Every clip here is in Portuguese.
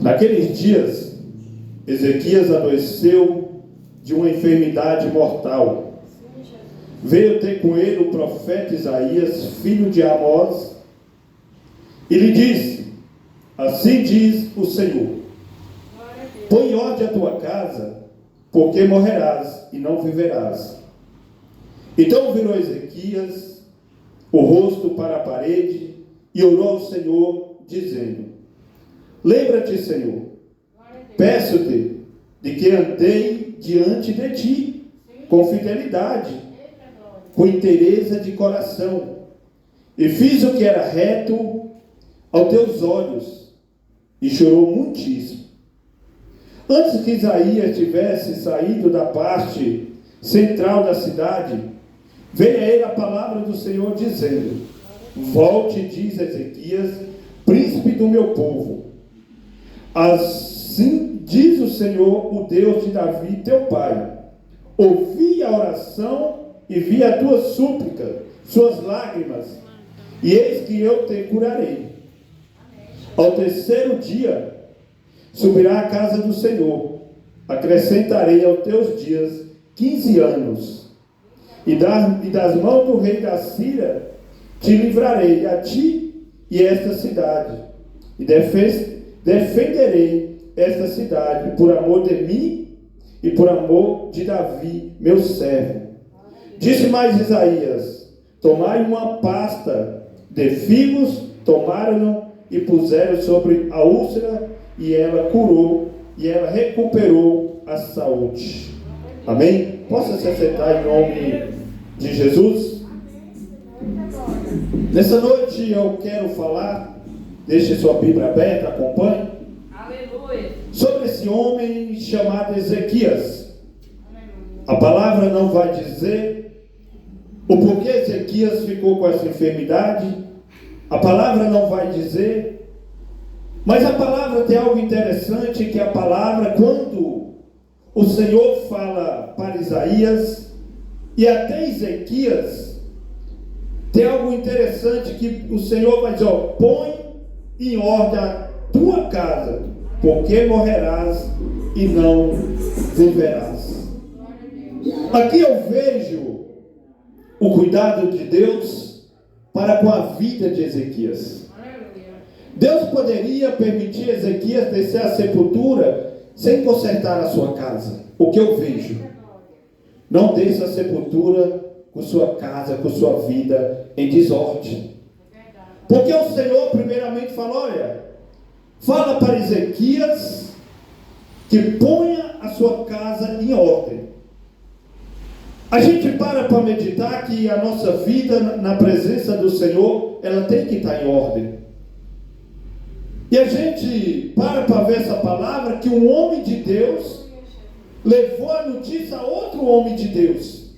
Naqueles dias, Ezequias adoeceu de uma enfermidade mortal. Veio ter com ele o profeta Isaías, filho de Amós, e lhe disse: assim diz o Senhor: põe em ordem a tua casa, porque morrerás e não viverás. Então virou Ezequias o rosto para a parede e orou ao Senhor, dizendo: lembra-te, Senhor, peço-te de que andei diante de ti com fidelidade, com inteireza de coração, e fiz o que era reto aos teus olhos. E chorou muitíssimo. Antes que Isaías tivesse saído da parte central da cidade, veio a ele a palavra do Senhor dizendo: volte, diz Ezequias, príncipe do meu povo. Assim diz o Senhor, o Deus de Davi, teu pai: ouvi a oração e vi a tua súplica, suas lágrimas, e eis que eu te curarei. Ao terceiro dia subirá à casa do Senhor, acrescentarei aos teus dias 15 anos, e das mãos do rei da Síria te livrarei, a ti e esta cidade, e defenderei esta cidade por amor de mim e por amor de Davi, meu servo. Disse mais Isaías: tomai uma pasta de figos, tomaram-no e puseram sobre a úlcera, e ela curou, e ela recuperou a saúde. Amém? Possa se assentar em nome de Jesus? Nessa noite eu quero falar, deixe sua Bíblia aberta, acompanhe, aleluia, sobre esse homem chamado Ezequias. A palavra não vai dizer o porquê Ezequias ficou com essa enfermidade, a palavra não vai dizer, mas a palavra tem algo interessante, que a palavra, quando o Senhor fala para Isaías e até Ezequias, tem algo interessante que o Senhor vai dizer: ó, põe em ordem a tua casa, porque morrerás e não viverás. Aqui eu vejo o cuidado de Deus para com a vida de Ezequias. Deus poderia permitir Ezequias descer à sepultura sem consertar a sua casa. O que eu vejo: não desça à sepultura com sua casa, com sua vida em desordem. Porque o Senhor primeiramente fala: olha, fala para Ezequias que ponha a sua casa em ordem. A gente para meditar que a nossa vida na presença do Senhor, ela tem que estar em ordem. E a gente para ver essa palavra, que um homem de Deus levou a notícia a outro homem de Deus.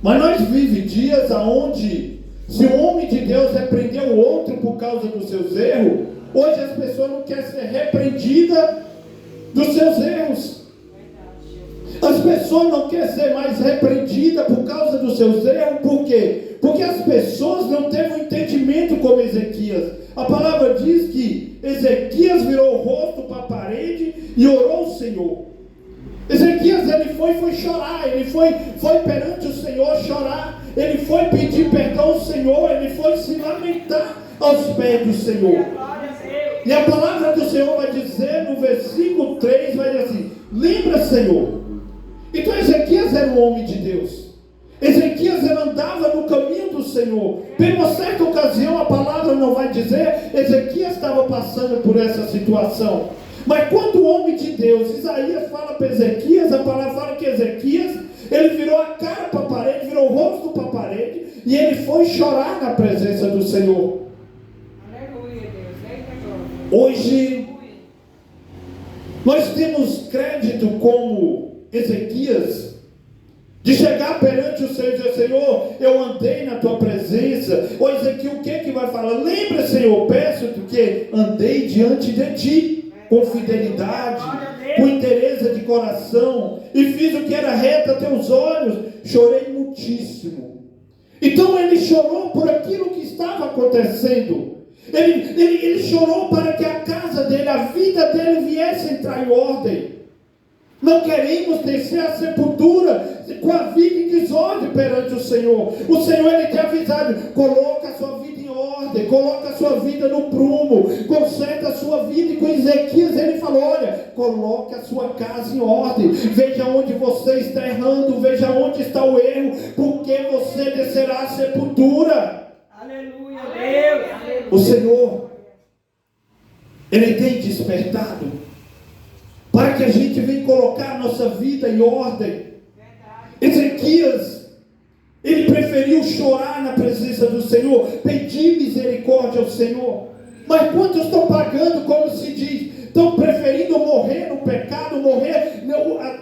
Mas nós vivemos dias onde, se um homem de Deus repreendeu o outro por causa dos seus erros, hoje as pessoas não querem ser repreendidas dos seus erros. As pessoas não querem ser mais repreendidas por causa dos seus erros. Por quê? Porque as pessoas não teve um entendimento como Ezequias. A palavra diz que Ezequias virou o rosto para a parede e orou ao Senhor. Ezequias, ele foi chorar, ele foi perante o Senhor chorar, ele foi pedir perdão ao Senhor, ele foi se lamentar aos pés do Senhor. E a palavra do Senhor vai dizer no versículo 3, vai dizer assim: lembra, Senhor. Então Ezequias era um homem de Deus. Ezequias, ele andava no caminho do Senhor. Por uma certa ocasião, a palavra não vai dizer, Ezequias estava passando por essa situação. Mas quando o homem de Deus, Isaías, fala para Ezequias, a palavra fala que Ezequias, ele virou a cara para a parede, virou o rosto para a parede, e ele foi chorar na presença do Senhor. Aleluia, Deus. Hoje, nós temos crédito como Ezequias, de chegar perante o Senhor e dizer: Senhor, eu andei na tua presença. Ou Ezequiel, o que vai falar? Lembra, Senhor, peço-te que andei diante de ti com fidelidade, com inteireza de coração, e fiz o que era reto a teus olhos. Chorei muitíssimo. Então ele chorou por aquilo que estava acontecendo. Ele chorou para que a casa dele, a vida dele viesse entrar em ordem. Não queremos descer à sepultura com a vida em desordem perante o Senhor. O Senhor, Ele tem avisado: coloca a sua vida em ordem, coloca a sua vida no prumo, conserta a sua vida. E com Ezequias Ele falou: olha, coloca a sua casa em ordem, veja onde você está errando, veja onde está o erro, porque você descerá à sepultura. Aleluia, Deus. O Senhor, Ele tem despertado para que a gente venha colocar a nossa vida em ordem. Ezequias, ele preferiu chorar na presença do Senhor, pedir misericórdia ao Senhor. Mas quantos estão pagando, como se diz, estão preferindo morrer no pecado, morrer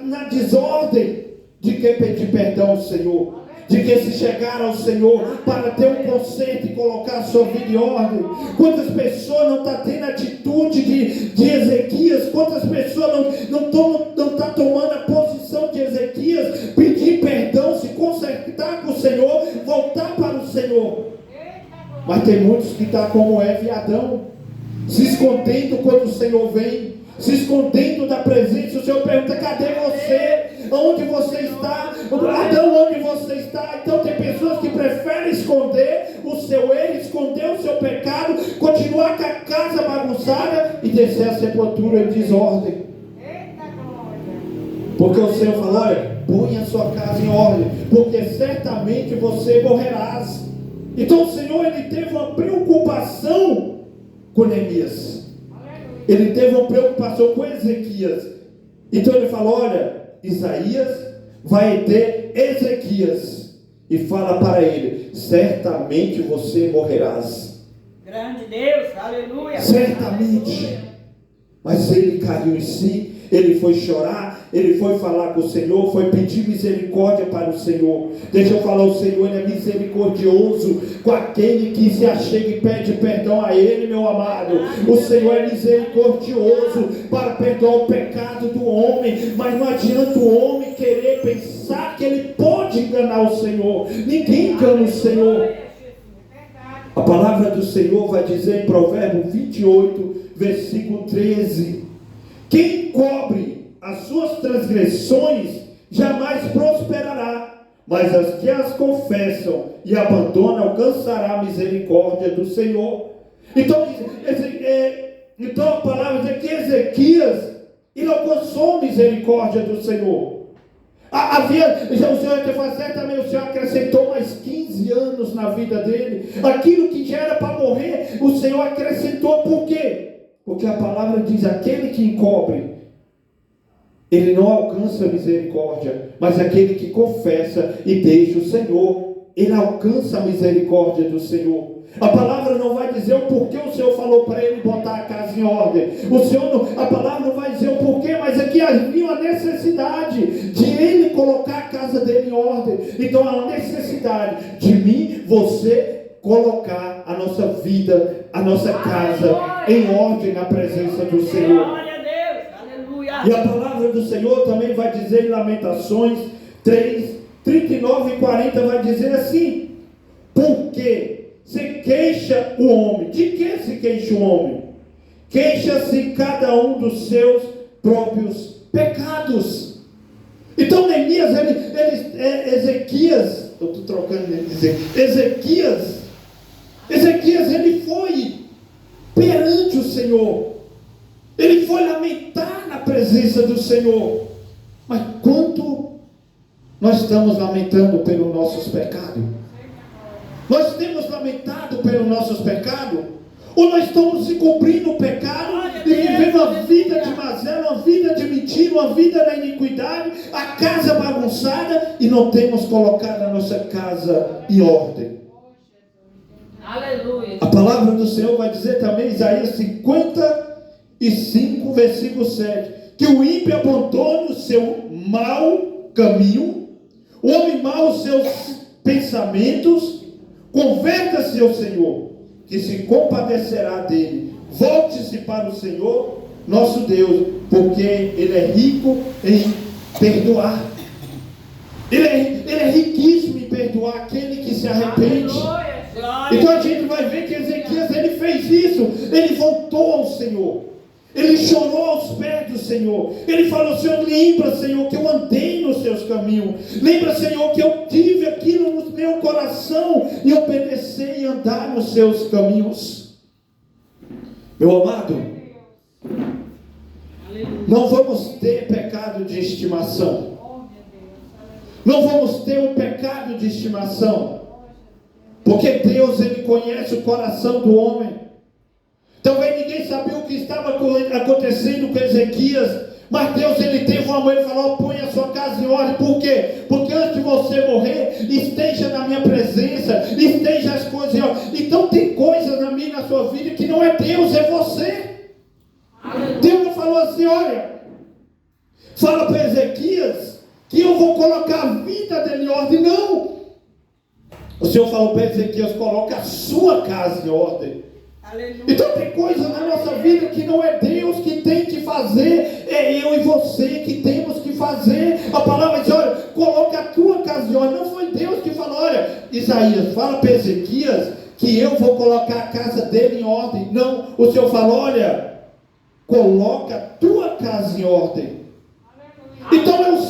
na desordem, de que pedir perdão ao Senhor, de que se chegar ao Senhor para ter um conserto e colocar a sua vida em ordem. Quantas pessoas não estão tendo a atitude de Ezequias? Quantas pessoas não estão tomando a posição de Ezequias, pedir perdão, se consertar com o Senhor, voltar para o Senhor? Mas tem muitos que estão como Eva e Adão, se escondendo quando o Senhor vem, se escondendo da presença. O Senhor pergunta: cadê você? Onde você está? Adão, onde você está? Então tem pessoas que preferem esconder o seu erro, esconder o seu pecado, continuar com a casa bagunçada e descer a sepultura em desordem. Porque o Senhor falou: olha, põe a sua casa em ordem, porque certamente você morrerás. Então o Senhor, Ele teve uma preocupação com Neemias. Ele teve uma preocupação com Ezequias. Então ele falou: olha, Isaías vai ter Ezequias e fala para ele: certamente você morrerás. Grande Deus, aleluia. Certamente. Mas ele caiu em si, ele foi chorar, ele foi falar com o Senhor, foi pedir misericórdia para o Senhor. Deixa eu falar: o Senhor, Ele é misericordioso com aquele que se achega e pede perdão a Ele, meu amado. O Senhor é misericordioso para perdoar o pecado do homem, mas não adianta o homem querer pensar que ele pode enganar o Senhor. Ninguém engana o Senhor. A palavra do Senhor vai dizer em Provérbios 28, versículo 13: quem cobre as suas transgressões jamais prosperará, mas as que as confessam e abandonam alcançará a misericórdia do Senhor. Então a palavra diz que Ezequias, ele alcançou a misericórdia do Senhor. O Senhor te faz também, o Senhor acrescentou mais 15 anos na vida dele. Aquilo que já era para morrer, o Senhor acrescentou. Por quê? Porque a palavra diz: aquele que encobre, ele não alcança a misericórdia, mas aquele que confessa e deixa o Senhor, ele alcança a misericórdia do Senhor. A palavra não vai dizer o porquê o Senhor falou para ele botar a casa em ordem. A palavra não vai dizer o porquê, mas aqui havia uma necessidade de ele colocar a casa dele em ordem. Então há uma necessidade de mim, você, colocar a nossa vida, a nossa casa em ordem na presença do Senhor. E a palavra do Senhor também vai dizer em Lamentações 3, 39 e 40, vai dizer assim: porque se queixa o homem. De que se queixa o homem? Queixa-se cada um dos seus próprios pecados. Então Neemias, Ezequias, eu estou trocando Ezequias, ele foi perante o Senhor, ele foi lamentar na presença do Senhor. Mas quanto nós estamos lamentando pelos nossos pecados? Nós temos lamentado pelos nossos pecados? Ou nós estamos se cumprindo o pecado e vivendo uma vida de mazela, uma vida de mentira, uma vida da iniquidade, a casa bagunçada, e não temos colocado a nossa casa em ordem? Aleluia. A palavra do Senhor vai dizer também, Isaías 55, versículo 7, que o ímpio abandone o seu mau caminho, o homem mau os seus pensamentos, converta-se ao Senhor, que se compadecerá dele. Volte-se para o Senhor, nosso Deus, porque Ele é rico em perdoar. Ele é riquíssimo em perdoar aquele que se arrepende. Então a gente vai ver que Ezequias, ele fez isso. Ele voltou ao Senhor. Ele chorou ao aos pés do Senhor. Ele falou: Senhor, lembra, Senhor, que eu andei nos seus caminhos. Lembra, Senhor, que eu tive aquilo no meu coração e obedeci e andar nos seus caminhos. Meu amado, não vamos ter pecado de estimação. Não vamos ter um pecado de estimação. Porque Deus, Ele conhece o coração do homem. Talvez ninguém sabia o que estava acontecendo com Ezequias, mas Deus, Ele teve um amor. Ele falou: põe a sua casa em ordem. Por quê? Porque antes de você morrer, esteja na minha presença, esteja as coisas em ordem. Então tem coisas na minha e na sua vida que não é Deus, é você. Deus não falou assim: olha, fala para Ezequias que eu vou colocar a vida dele em ordem. Não. O Senhor falou para Ezequias: coloca a sua casa em ordem. Aleluia. Então tem coisas na nossa vida que não é Deus que tem que fazer, é eu e você que temos que fazer. A palavra diz: olha, coloca a tua casa em ordem. Não foi Deus que falou: olha, Isaías, fala para Ezequias que eu vou colocar a casa dele em ordem. Não, o Senhor falou: olha, coloca a tua casa em ordem. Então é o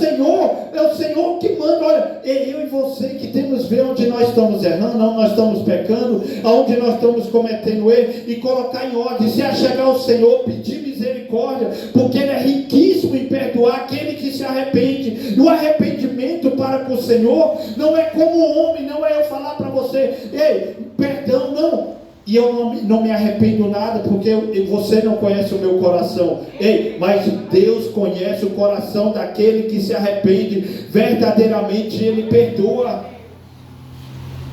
Senhor que manda. Olha, é eu e você que temos que ver onde nós estamos errando, onde nós estamos pecando, onde nós estamos cometendo erro, e colocar em ordem. Se achegar ao Senhor, pedir misericórdia, porque Ele é riquíssimo em perdoar aquele que se arrepende. E o arrependimento para com o Senhor não é como homem, não é eu falar para você: ei, perdão, não. E eu não me arrependo nada, porque você não conhece o meu coração. Ei, mas Deus conhece o coração daquele que se arrepende verdadeiramente, Ele perdoa.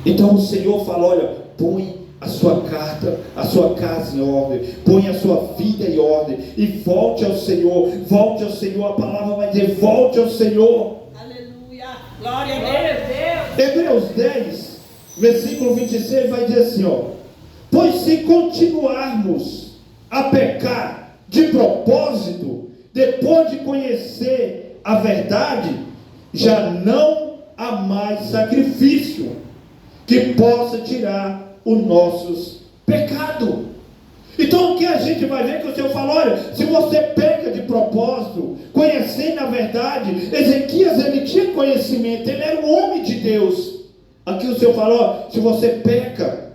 Então o Senhor fala: olha, põe a sua casa em ordem, põe a sua vida em ordem, e volte ao Senhor. A palavra vai dizer: volte ao Senhor. Aleluia, glória a Deus. Hebreus 10, versículo 26 vai dizer assim, ó: pois se continuarmos a pecar de propósito, depois de conhecer a verdade, já não há mais sacrifício que possa tirar os nossos pecados. Então o que a gente vai ver, que o Senhor fala: olha, se você peca de propósito, conhecendo a verdade. Ezequias, ele tinha conhecimento, ele era um homem de Deus. Aqui o Senhor falou: se você peca,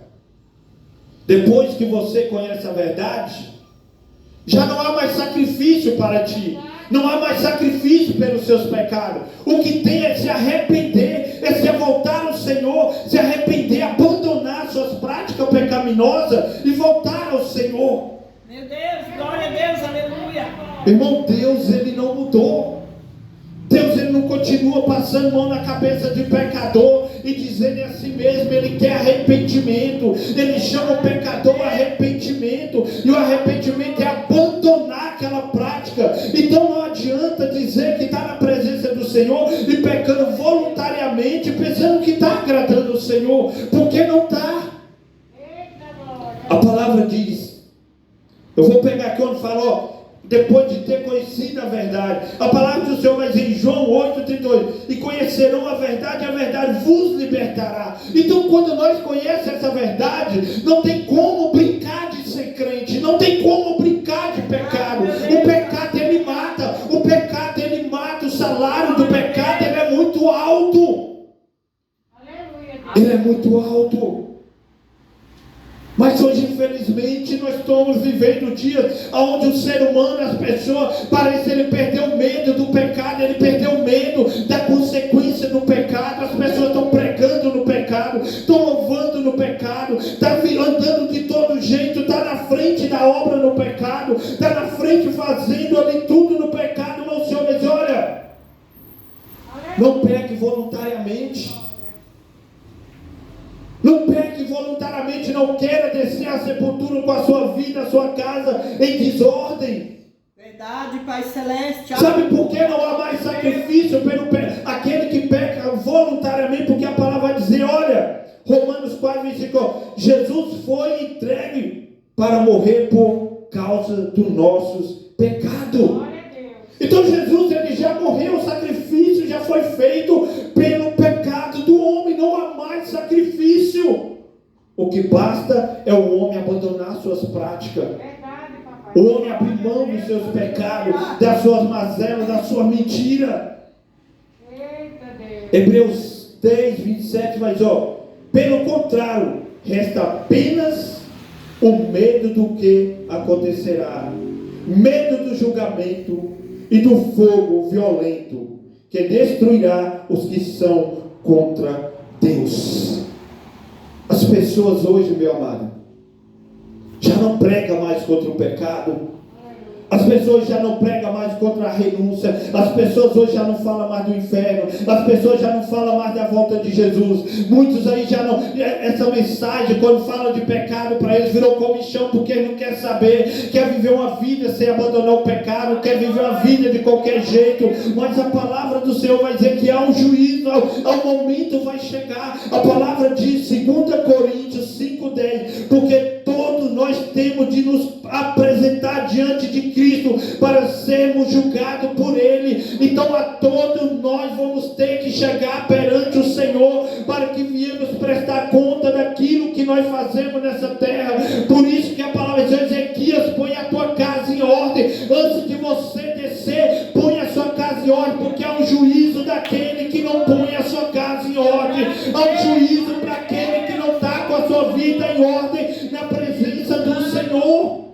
depois que você conhece a verdade, já não há mais sacrifício para ti. Não há mais sacrifício pelos seus pecados. O que tem é se arrepender, é se voltar ao Senhor, se arrepender, abandonar suas práticas pecaminosas e voltar ao Senhor. Meu Deus, glória a Deus, aleluia. Irmão, Deus, Ele não mudou. Deus, Ele não continua passando mão na cabeça de pecador e dizendo a si mesmo. Ele quer arrependimento. Ele chama o pecador a arrependimento. E o arrependimento é abandonar aquela prática. Então não adianta dizer que está na presença do Senhor e pecando voluntariamente, pensando que está agradando o Senhor, porque não está. A palavra diz, eu vou pegar aqui onde falou: depois de ter conhecido a verdade. A palavra do Senhor vai dizer em João 8:32: e conhecerão a verdade vos libertará. Então quando nós conhecemos essa verdade, não tem como brincar de ser crente, não tem como brincar de pecado. O pecado ele mata, o salário do pecado ele é muito alto. Ele é muito alto. Mas hoje, infelizmente, nós estamos vivendo dias onde o ser humano, as pessoas, parece que ele perdeu o medo do pecado, ele perdeu o medo da consequência do pecado. As pessoas estão pregando no pecado, estão louvando no pecado, estão andando de todo jeito, está na frente da obra no pecado, está na frente fazendo ali tudo no pecado. Mas o Senhor diz: olha, não peque voluntariamente. Não peque voluntariamente, não queira descer à sepultura com a sua vida, a sua casa em desordem. Verdade, Pai Celeste. Sabe por que não há mais sacrifício pelo aquele que peca voluntariamente? Porque a palavra vai dizer, olha, Romanos 4:25, Jesus foi entregue para morrer por causa dos nossos pecados. Então Jesus, ele já morreu, o sacrifício já foi feito pelo pecado do homem, não há mais sacrifício. O que basta é o homem abandonar suas práticas. Verdade, papai. O homem abre mão dos seus pecados, das suas mazelas, da sua mentira. Hebreus 10, 27 vai dizer, pelo contrário, resta apenas o medo do que acontecerá, medo do julgamento e do fogo violento, que destruirá os que são contra Deus. As pessoas hoje, meu amado, já não pregam mais contra o pecado. As pessoas já não pregam mais contra a renúncia. As pessoas hoje já não falam mais do inferno. As pessoas já não falam mais da volta de Jesus. Muitos aí já não... Essa mensagem, quando fala de pecado, para eles virou comichão, porque eles não querem saber. Quer viver uma vida sem abandonar o pecado. Quer viver uma vida de qualquer jeito. Mas a palavra do Senhor vai dizer que há um juízo. Ao momento vai chegar. A palavra diz, 2 Coríntios 5:10, porque todos nós temos de nos apresentar diante de Cristo para sermos julgados por Ele. Então a todos nós vamos ter que chegar perante o Senhor para que viemos prestar conta daquilo que nós fazemos nessa terra. Por isso que a palavra diz, Ezequias, põe a tua casa em ordem. Antes de você descer, põe a sua casa em ordem, porque há um juízo daquele que não põe a sua casa em ordem. Há um juízo para aquele que não está com a sua vida em ordem na presença do Senhor.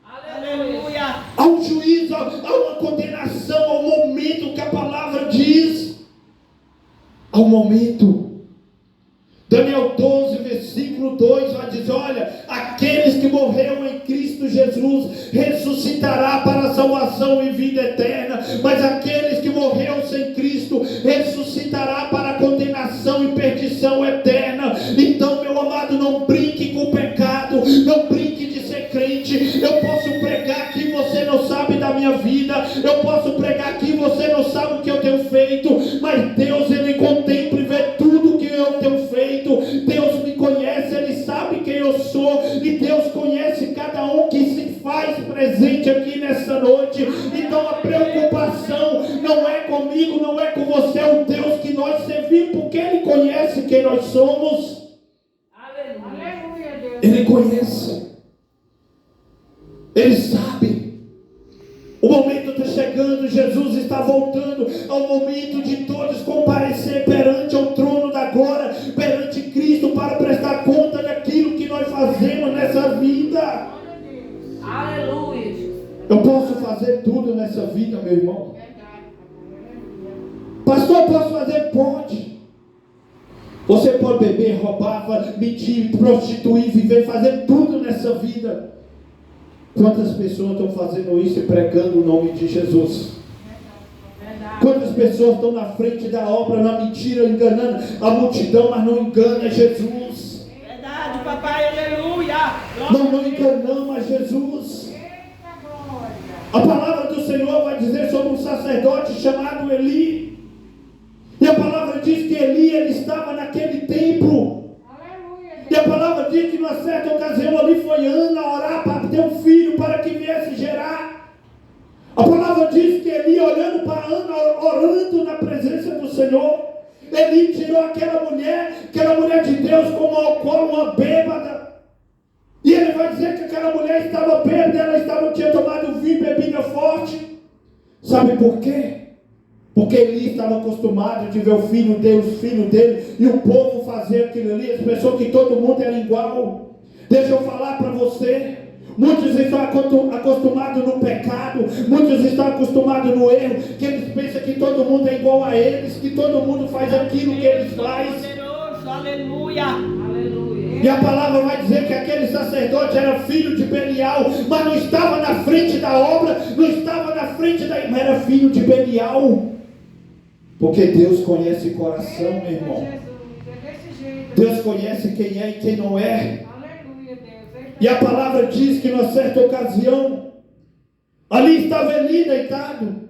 Aleluia. Há um juízo, há uma condenação, há um momento que a palavra diz. Há um momento. Daniel 12, versículo 2 vai dizer, olha, aqueles que morreram em Cristo Jesus ressuscitará para a salvação e vida eterna, mas aqueles que morreram sem Cristo ressuscitará para a condenação e perdição eterna. Então, meu amado, não brinque com o pecado, não brinque de ser crente. Eu posso pregar aqui, você não sabe da minha vida, eu posso pregar aqui, você não sabe o que eu tenho feito, mas Deus, Ele contempla e vê tudo que eu tenho feito. Deus me conhece, Ele sabe quem eu sou, e Deus conhece cada um que se faz presente aqui nessa noite. Então a preocupação não é comigo, não é com você, é o Deus que nós servimos, porque Ele conhece quem nós somos. Aleluia, Deus. Ele conhece, Ele sabe. O momento está chegando, Jesus está voltando, ao momento de todos comparecer perante o trono da glória, perante Cristo, para prestar conta daquilo que nós fazemos nessa vida. Aleluia. Eu posso fazer tudo nessa vida, meu irmão. Pastor, posso fazer? Pode. Você pode beber, roubar, mentir, prostituir, viver, fazer tudo nessa vida. Quantas pessoas estão fazendo isso e pregando o nome de Jesus? Quantas pessoas estão na frente da obra, na mentira, enganando a multidão, mas não engana Jesus? Verdade, papai, aleluia. Não enganamos a Jesus. A palavra do Senhor vai dizer sobre um sacerdote chamado Eli. E a palavra diz que ele estava naquele templo. E a palavra diz que numa certa ocasião ali foi Ana orar para ter um filho, para que viesse gerar. A palavra diz que Eli, olhando para Ana, orando na presença do Senhor, Eli tirou aquela mulher de Deus, como alcoólatra, uma bêbada. E ele vai dizer que aquela mulher estava bêbada, tinha tomado vinho, bebida forte. Sabe por quê? Porque Eli estava acostumado de ver o filho dele, e o povo fazer aquilo ali. As pessoas que todo mundo era igual. Deixa eu falar para você. Muitos estão acostumados no pecado, muitos estão acostumados no erro, que eles pensam que todo mundo é igual a eles, que todo mundo faz aquilo que eles fazem. Aleluia. Aleluia. E a palavra vai dizer que aquele sacerdote era filho de Belial, mas não estava na frente da obra, não estava na frente mas era filho de Belial. Porque Deus conhece o coração, meu irmão. Deus conhece quem é e quem não é. E a palavra diz que numa certa ocasião, ali estava Eli deitado.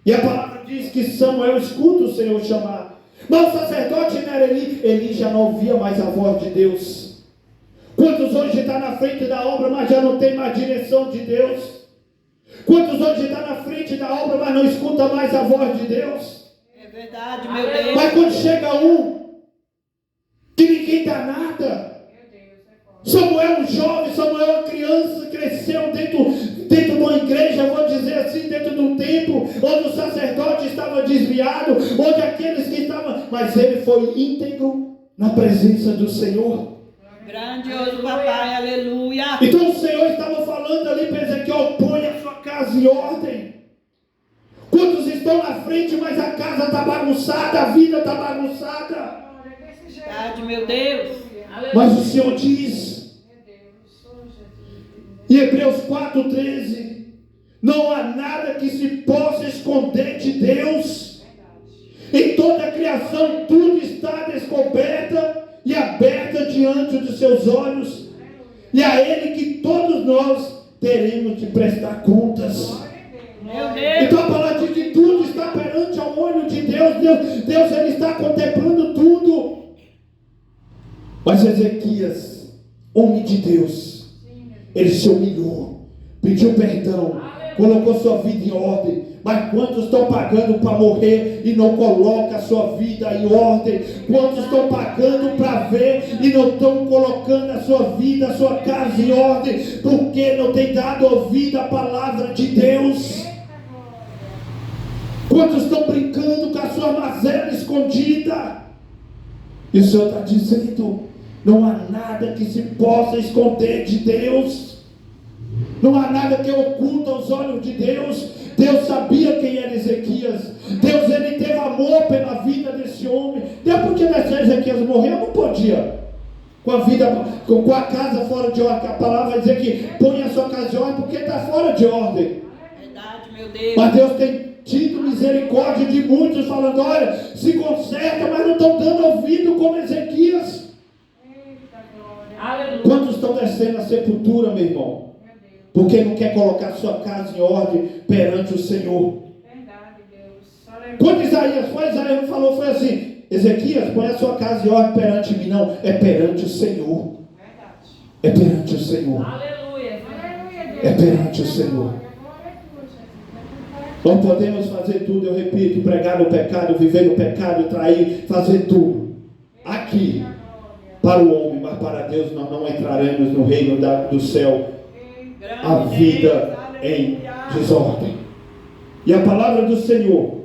E a palavra diz que Samuel escuta o Senhor chamar. Mas o sacerdote não era Eli. Eli já não ouvia mais a voz de Deus. Quantos hoje estão na frente da obra, mas já não tem mais direção de Deus? Quantos hoje estão na frente da obra, mas não escuta mais a voz de Deus? É verdade, meu Deus. Mas quando chega um que ninguém dá nada, Samuel, um jovem, Samuel, uma criança, cresceu dentro de uma igreja, vou dizer assim, dentro de um templo, onde o sacerdote estava desviado, onde aqueles que estavam, mas ele foi íntegro na presença do Senhor. Grandioso papai, aleluia. Então o Senhor estava falando ali para Ezequiel: põe a sua casa em ordem. Quantos estão na frente, mas a casa está bagunçada, a vida está bagunçada. Verdade, meu Deus. Mas o Senhor diz em Hebreus 4:13: não há nada que se possa esconder de Deus. Em toda a criação tudo está descoberta e aberta diante dos seus olhos, e a Ele que todos nós teremos de prestar contas. Meu Deus. Então a palavra diz que tudo está perante ao olho de Deus. Deus ele está contemplando tudo. Mas Ezequias, homem de Deus, ele se humilhou, pediu perdão, colocou sua vida em ordem. Mas quantos estão pagando para morrer e não colocam a sua vida em ordem? Quantos estão pagando para ver e não estão colocando a sua vida, a sua casa em ordem? Porque não tem dado ouvido à palavra de Deus? Quantos estão brincando com a sua mazela escondida? E o Senhor está dizendo: não há nada que se possa esconder de Deus. Não há nada que oculta aos olhos de Deus. Deus sabia quem era Ezequias. Deus, ele teve amor pela vida desse homem. Deus, porque Ezequias morreu, não podia. Com a vida, com a casa fora de ordem. A palavra vai dizer que põe a sua casa em ordem porque está fora de ordem. Verdade, meu Deus. Mas Deus tem tido misericórdia de muitos, falando: olha, se conserta, mas não estão dando ouvido como Ezequias. Aleluia. Quantos estão descendo a sepultura, meu irmão? Porque não quer colocar sua casa em ordem perante o Senhor. Verdade, Deus. Quando Isaías falou, foi assim: Ezequias, põe a sua casa em ordem perante mim. Não, é perante o Senhor. Verdade. É perante o Senhor. Aleluia. É perante o Senhor. Nós podemos fazer tudo, eu repito: pregar no pecado, viver no pecado, trair, fazer tudo aqui para o homem, mas para Deus nós não entraremos no reino do céu. A vida em desordem. E a palavra do Senhor,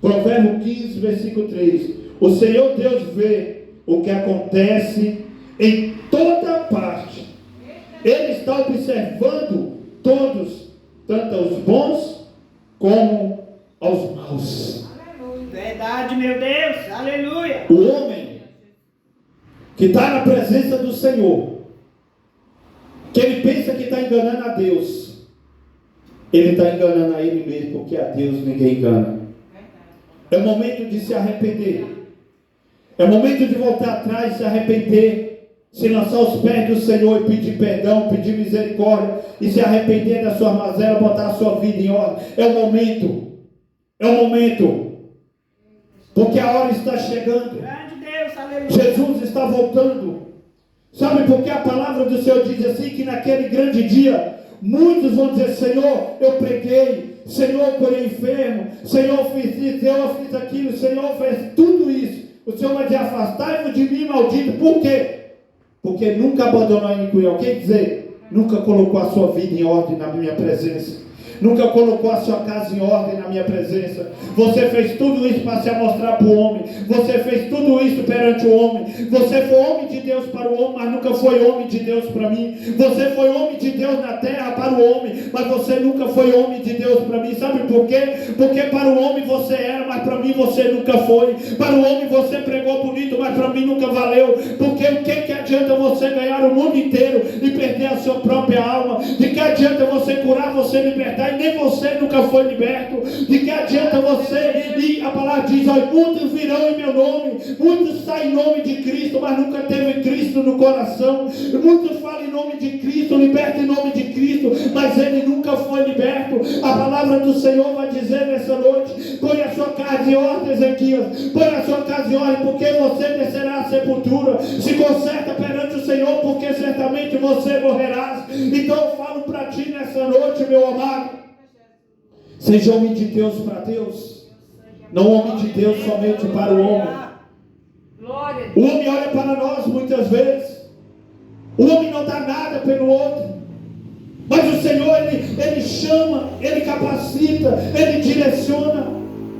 Provérbio 15, versículo 3: o Senhor Deus vê o que acontece em toda parte. Ele está observando todos, tanto aos bons como aos maus. Verdade, meu Deus. Aleluia. O homem que está na presença do Senhor, que ele pensa que está enganando a Deus, ele está enganando a ele mesmo, porque a Deus ninguém engana. É o momento de se arrepender. É o momento de voltar atrás, se arrepender, se lançar aos pés do Senhor e pedir perdão, pedir misericórdia, e se arrepender da sua mazela, botar a sua vida em ordem. É o momento. É o momento. Porque a hora está chegando. Jesus está voltando. Sabe por que a palavra do Senhor diz assim, que naquele grande dia muitos vão dizer: Senhor, eu preguei, Senhor, eu curei enfermo, Senhor, eu fiz isso, eu fiz aquilo, Senhor, fez tudo isso. O Senhor vai dizer: afastai-vos de mim, maldito. Por quê? Porque nunca abandonou a iniquidade. Quer dizer, nunca colocou a sua vida em ordem na minha presença. Nunca colocou a sua casa em ordem na minha presença. Você fez tudo isso para se mostrar para o homem. Você fez tudo isso perante o homem. Você foi homem de Deus para o homem, mas nunca foi homem de Deus para mim. Você foi homem de Deus na terra para o homem, mas você nunca foi homem de Deus para mim. Sabe por quê? Porque para o homem você era, mas para mim você nunca foi. Para o homem você pregou bonito, mas para mim nunca valeu. Porque o que adianta você ganhar o mundo inteiro e perder a sua própria alma? De que adianta você curar, você libertar, e nem você nunca foi liberto? De que adianta você, e a palavra diz: olha, muitos virão em meu nome, muitos saem em nome de Cristo, mas nunca teve Cristo no coração. Muitos falam em nome de Cristo, libertam em nome de Cristo, mas ele nunca foi liberto. A palavra do Senhor vai dizer nessa noite: põe a sua casa em ordem, Ezequias, põe a sua casa em ordem, porque você descerá à sepultura. Se conserta perante o Senhor, porque certamente você morrerás. Então eu falo para ti nessa noite, meu amado: seja homem de Deus para Deus, não homem de Deus somente para o homem. O homem olha para nós muitas vezes, O homem não dá nada pelo outro. Mas o Senhor, Ele chama, Ele capacita, Ele direciona.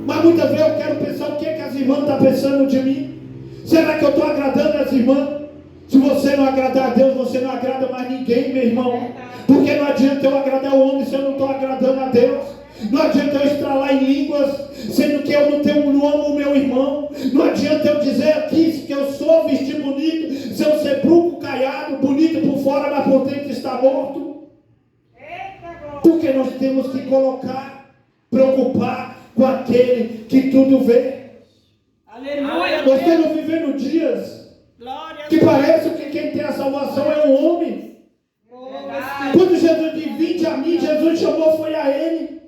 Mas muitas vezes eu quero pensar o que as irmãs estão pensando de mim. Será que eu estou agradando as irmãs? Se você não agradar a Deus, você não agrada mais ninguém, meu irmão. Porque não adianta eu agradar o homem se eu não estou agradando a Deus. Não adianta eu estralar em línguas, sendo que eu não amo o meu irmão. Não adianta eu dizer aqui que eu sou vestir bonito, se eu ser bruco, caiado, bonito por fora, mas por dentro está morto. Porque nós temos que preocupar com aquele que tudo vê. Aleluia. Nós estamos vivendo dias que parece que quem tem a salvação é o homem. Quando Jesus disse: vinde a mim, Jesus chamou foi a ele.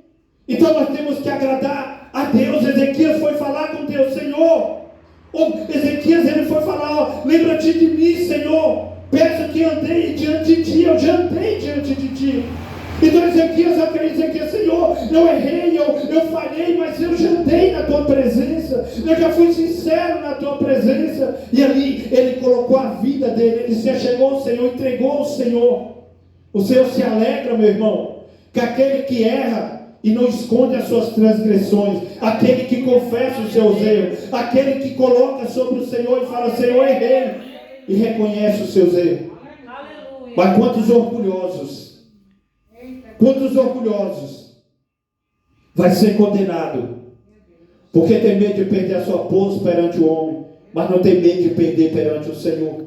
Então nós temos que agradar a Deus. Ezequias foi falar com Deus: Senhor, Ezequias ele foi falar: lembra-te de mim, Senhor. Peço que andei diante de ti. Eu já andei diante de ti. Então Ezequias, Senhor, eu errei, eu falhei, mas eu já andei na tua presença, eu já fui sincero na tua presença. E ali ele colocou a vida dele, ele se achegou ao Senhor, entregou ao Senhor. O Senhor se alegra, meu irmão, que aquele que erra e não esconde as suas transgressões, aquele que confessa os seus erros, aquele que coloca sobre o Senhor e fala: Senhor, errei, e reconhece os seus erros. Mas quantos orgulhosos vai ser condenado, porque tem medo de perder a sua pose perante o homem, mas não tem medo de perder perante o Senhor.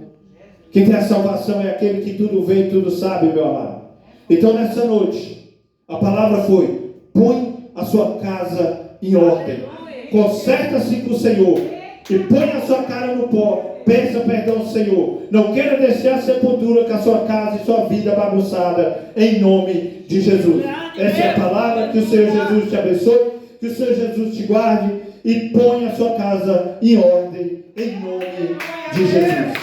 Quem tem a salvação é aquele que tudo vê e tudo sabe, meu amado. Então nessa noite, a palavra foi: põe a sua casa em ordem, conserta-se com o Senhor e põe a sua cara no pó. Peça perdão ao Senhor. Não queira descer a sepultura com a sua casa e sua vida bagunçada, em nome de Jesus. Essa é a palavra. Que o Senhor Jesus te abençoe, que o Senhor Jesus te guarde e ponha a sua casa em ordem, em nome de Jesus.